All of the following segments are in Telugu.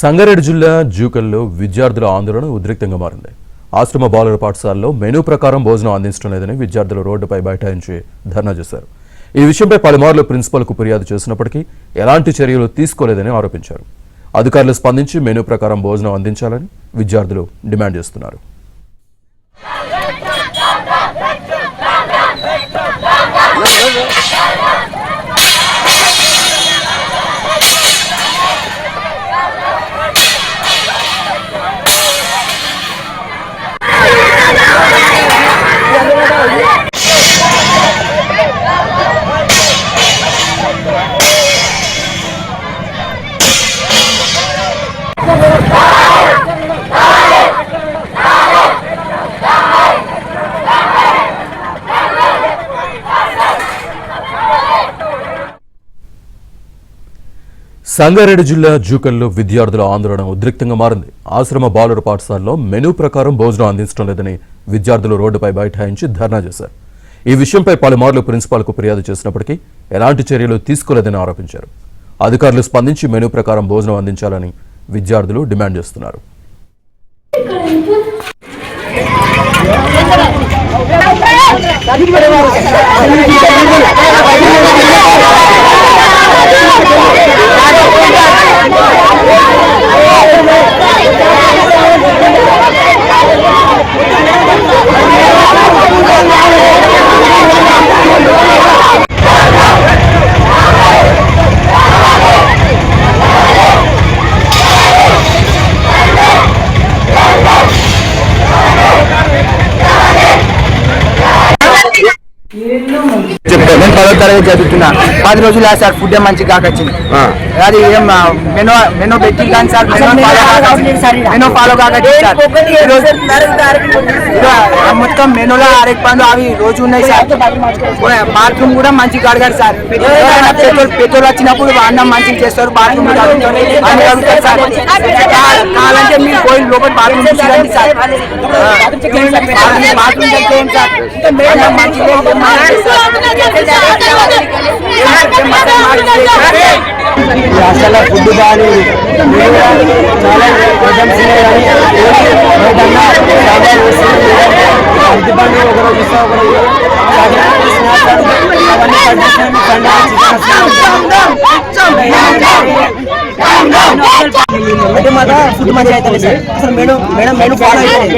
సంగారెడ్డి జిల్లా జూకల్లో విద్యార్థుల ఆందోళన ఉద్రిక్తంగా మారింది. ఆశ్రమ బాలుర పాఠశాలలో మెనూ ప్రకారం భోజనం అందించడం లేదని విద్యార్థులు రోడ్డుపై బైఠాయించి ధర్నా చేశారు. ఈ విషయంపై పలుమార్లు ప్రిన్సిపల్కు ఫిర్యాదు చేసినప్పటికీ ఎలాంటి చర్యలు తీసుకోలేదని ఆరోపించారు. అధికారులు స్పందించి మెనూ ప్రకారం భోజనం అందించాలని విద్యార్థులు డిమాండ్ చేస్తున్నారు. సంగారెడ్డి జిల్లా జూకల్లో విద్యార్థుల ఆందోళన ఉద్రిక్తంగా మారింది. ఆశ్రమ బాలుర పాఠశాలలో మెనూ ప్రకారం భోజనం అందించడం లేదని విద్యార్థులు రోడ్డుపై బైఠాయించి ధర్నా చేశారు. ఈ విషయంపై పలుమార్లు ప్రిన్సిపాల్కు ఫిర్యాదు చేసినప్పటికీ ఎలాంటి చర్యలు తీసుకోలేదని ఆరోపించారు. అధికారులు స్పందించి మెనూ ప్రకారం భోజనం అందించాలని విద్యార్థులు డిమాండ్ చేస్తున్నారు. నేను 10వ తరగతి చదువుతున్నా. 10 రోజులు సార్ ఫుడ్ మంచిగా కాకొచ్చింది. అది ఏం మెనూ పెట్టి కానీ సార్ మెనూ ఫాలో కాకొచ్చింది సార్. మొత్తం మెనూలో అరటి అవి రోజు ఉన్నాయి సార్. బాత్రూమ్ కూడా మంచిగా అడగారు సార్. పెట్రోల్ వచ్చినప్పుడు అన్నం మంచిగా చేస్తారు. బాత్రూమ్ అడుగుతారు సార్. కావాలంటే మీరు పోయి లోపల బాత్రూమ్ చూడండి సార్. బాత్రూమ్ చేయండి సార్. అసలు ఫుడ్ బాగాలేదు. చాలా ఐటమ్స్ అరటిపండు ఒకరోజు ఇస్తా ఒకరోజు అంటే మాత్రం ఫుడ్ మంచిగా అవుతుంది సార్. అసలు మేడం మెనూ ఫాలో అవుతుంది.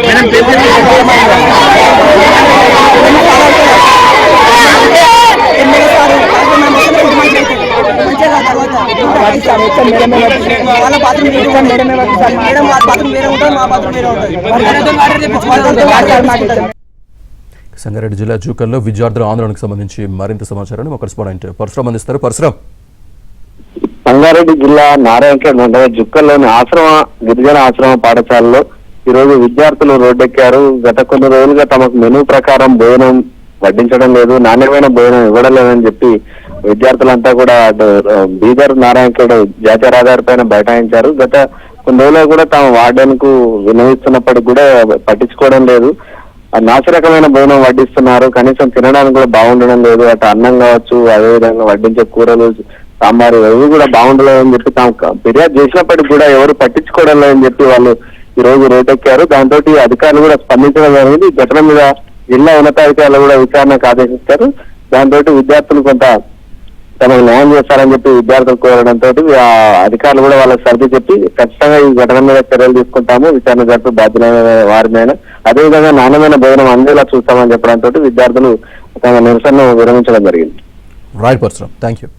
వాళ్ళ బాత్రూమ్ మేడమే సార్. మేడం వాళ్ళ బాత్రూమ్ వేరే ఉంటుంది, మా బాత్రూమ్ వేరే ఉంటుంది. సంగారెడ్డి జిల్లా జూకల్లో విద్యార్థుల ఆందోళనకు సంబంధించి మరింత సమాచారాన్ని మా కరెస్పాండెంట్ పరశురామ్ అందిస్తారు. పరశురామ్, సంగారెడ్డి జిల్లా నారాయణఖేడ్ మండలం జుక్కల్లోని గిరిజన ఆశ్రమ పాఠశాలలో ఈరోజు విద్యార్థులు రోడ్డెక్కారు. గత కొన్ని రోజులుగా తమకు మెనూ ప్రకారం భోజనం వడ్డించడం లేదు, నాణ్యమైన భోజనం ఇవ్వడం లేదని చెప్పి విద్యార్థులంతా కూడా బీదర్ నారాయణఖేడ్ జాతీయ రహదారి పైన బైఠాయించారు. గత కొన్ని రోజులుగా కూడా తమ వార్డెన్ కు వినవిస్తున్నప్పటికీ కూడా పట్టించుకోవడం లేదు. నాసిరకమైన భోజనం వడ్డిస్తున్నారు, కనీసం తినడానికి కూడా బాగుండడం లేదు. అటు అన్నం కావచ్చు, అదేవిధంగా వడ్డించే కూరలు, సాంబారు ఇవి కూడా బాగుండలేదని చెప్పి తాము ఫిర్యాదు చేసినప్పటికీ కూడా ఎవరు పట్టించుకోవడం లేదని చెప్పి వాళ్ళు ఈ రోజు రోడ్డెక్కారు. దాంతో అధికారులు కూడా స్పందించడం జరిగింది. ఘటన మీద జిల్లా ఉన్నతాధికారులు కూడా విచారణకు ఆదేశించారు. దాంతో విద్యార్థులు కొంత తమకు న్యాయం చేస్తారని చెప్పి విద్యార్థులు కోరడంతో అధికారులు కూడా వాళ్ళకి సర్ది చెప్పి ఖచ్చితంగా ఈ ఘటన మీద చర్యలు తీసుకుంటాము, విచారణ జరిపి బాధ్యులైన వారి మీద అదేవిధంగా నాణ్యమైన భోజనం అందేలా చూస్తామని చెప్పడంతో విద్యార్థులు తమ నిరసనను విరమించడం జరిగింది. Right Parashuram, thank you.